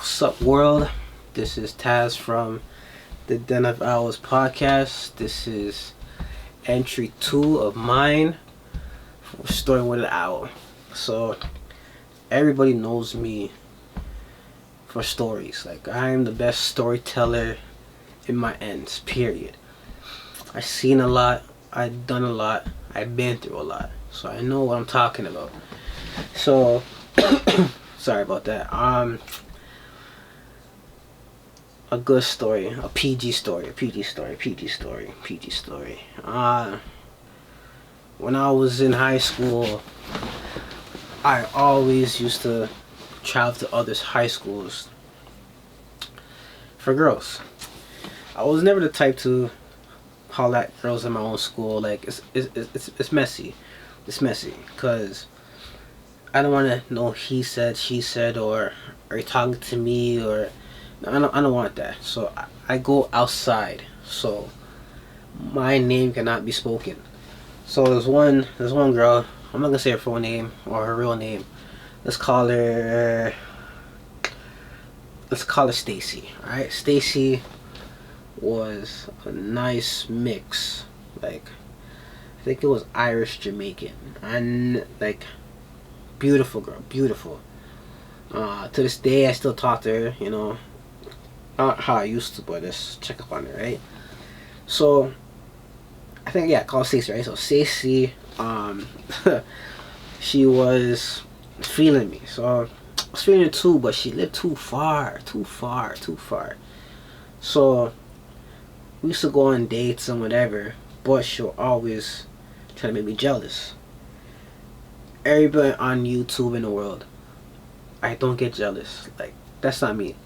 What's up, world? This is Taz from the Den of Owls podcast. This is entry 2 of mine for Story with an Owl. So, everybody knows me for stories. Like, I am the best storyteller in my ends, period. I've seen a lot, I've done a lot, I've been through a lot. So, I know what I'm talking about. So, sorry about that. A good story, a PG story. When I was in high school, I always used to travel to others' high schools for girls. I was never the type to holler at girls in my own school. Like, it's messy. It's messy, because I don't want to know he said, she said, or are you talking to me, or I don't want that. So I go outside, so my name cannot be spoken. So there's one girl. I'm not gonna say her full name or her real name. Let's call her Stacy. All right, Stacy was a nice mix. Like, I think it was Irish Jamaican, and like, beautiful girl, beautiful. To this day, I still talk to her. You know. Not how I used to, but just check up on her, right? So, I think, yeah, call Stacey, right? So, Stacey, she was feeling me. So, I was feeling her too, but she lived too far. So, we used to go on dates and whatever, but she'll always try to make me jealous. Everybody on YouTube in the world, I don't get jealous. Like, that's not me.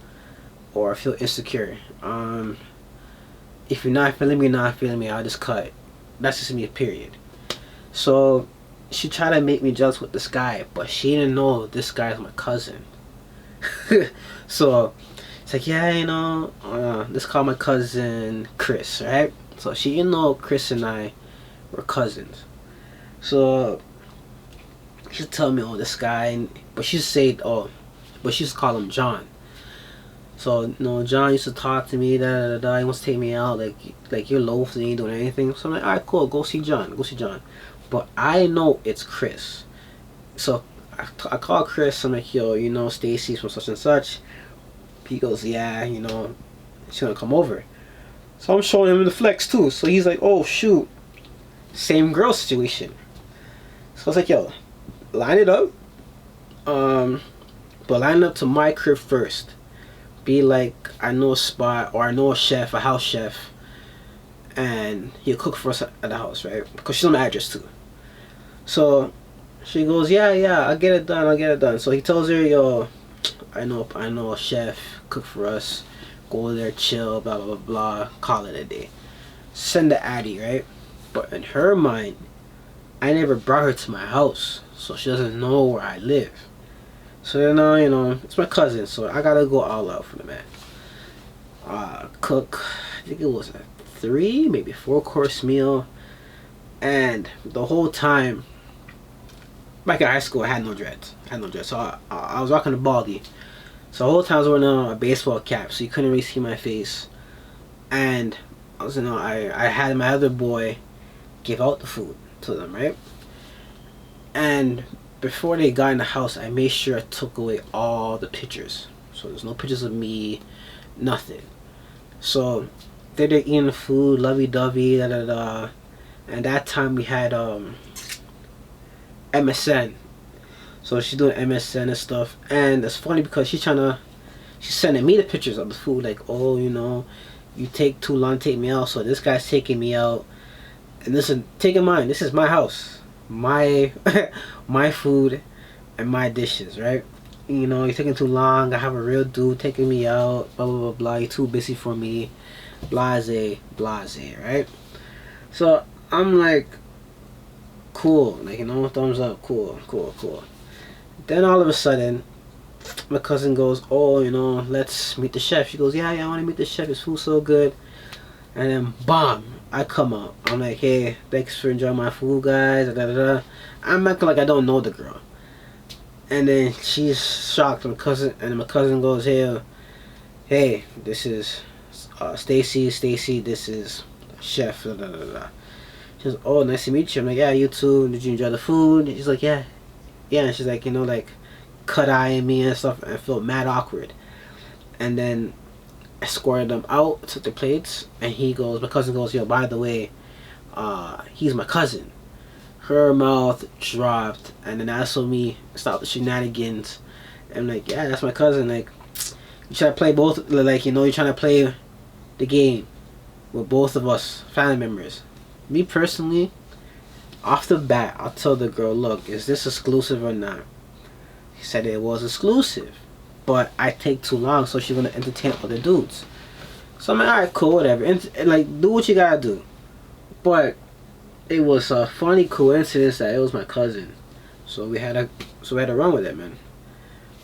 Or feel insecure. If you're not feeling me, I'll just cut. That's just me, period. So she tried to make me jealous with this guy, but she didn't know this guy is my cousin. So it's like, yeah, you know, let's call my cousin Chris, right? So she didn't know Chris and I were cousins. So she'd tell me, oh, this guy, but she'd say, oh, but she used to call him John. So, you know, John used to talk to me, he wants to take me out, like you're loafs and you ain't doing anything. So I'm like, alright, cool, go see John. But I know it's Chris. So I call Chris, I'm like, yo, you know, Stacy's from such and such. He goes, yeah, you know, she's gonna come over. So I'm showing him the flex too. So he's like, oh shoot, same girl situation. So I was like, yo, line it up. But line it up to my crib first. Be like, I know a spot, or I know a chef, a house chef, and he'll cook for us at the house, right? Because she's on my address too. So she goes, yeah, I'll get it done. So he tells her, yo, I know a chef, cook for us, go there, chill, blah blah blah, call it a day. Send the addy, right? But in her mind, I never brought her to my house, so she doesn't know where I live. So then, you know, it's my cousin, so I gotta go all out for the man. Cook, I think it was a 3, maybe 4-course meal. And the whole time, back in high school, I had no dreads. So I was rocking a baldy. So the whole time I was wearing a baseball cap, so you couldn't really see my face. And I was, you know, I had my other boy give out the food to them, right? And before they got in the house, I made sure I took away all the pictures. So there's no pictures of me, nothing. So they're eating the food, lovey-dovey, and that time we had MSN. So she's doing MSN and stuff, and it's funny because she's sending me the pictures of the food, like, oh, you know, you take too long to take me out, so this guy's taking me out. And listen, take in mind, this is my house. My my food and my dishes, right? You know, you're taking too long. I have a real dude taking me out, blah blah blah blah. You're too busy for me, blase, right? So I'm like, cool, like, you know, thumbs up, cool. Then all of a sudden, my cousin goes, oh, you know, let's meet the chef. She goes, yeah, I want to meet the chef. His food's so good. And then, bam, I come out. I'm like, hey, thanks for enjoying my food, guys. I'm acting like I don't know the girl. And then she's shocked. My cousin goes, hey, this is Stacy, this is Chef. She goes, oh, nice to meet you. I'm like, yeah, you too. Did you enjoy the food? And she's like, yeah. And she's like, like cut-eyeing me and stuff, and I felt mad awkward. And then escorted them out, took the plates, and my cousin goes, yo, by the way, he's my cousin. Her mouth dropped, and then that's when me stop the shenanigans. And I'm like, yeah, that's my cousin. Like, you try to play both, like, you're trying to play the game with both of us family members. Me personally, off the bat, I'll tell the girl, look, is this exclusive or not? He said it was exclusive, but I take too long, so she's gonna entertain other dudes. So I'm like, alright, cool, whatever. And like, do what you gotta do. But it was a funny coincidence that it was my cousin. So we had to run with it, man.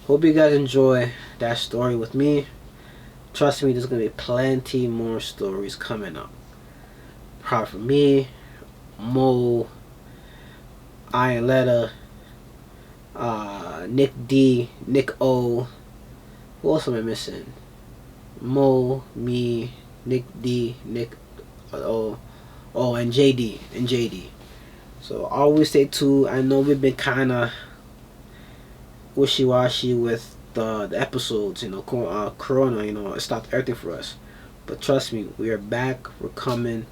Hope you guys enjoy that story with me. Trust me, there's gonna be plenty more stories coming up. Probably from me, Mo, Iron Letter, Nick D, Nick O. Who else am I missing? Mo, me, Nick D, Nick O, and JD. So always stay tuned. I know we've been kind of wishy-washy with the episodes, Corona, it stopped everything for us. But trust me, we are back. We're coming.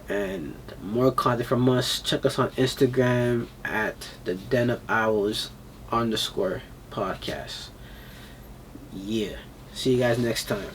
And more content from us. Check us on Instagram at the Den of Owls _podcast. Yeah. See you guys next time.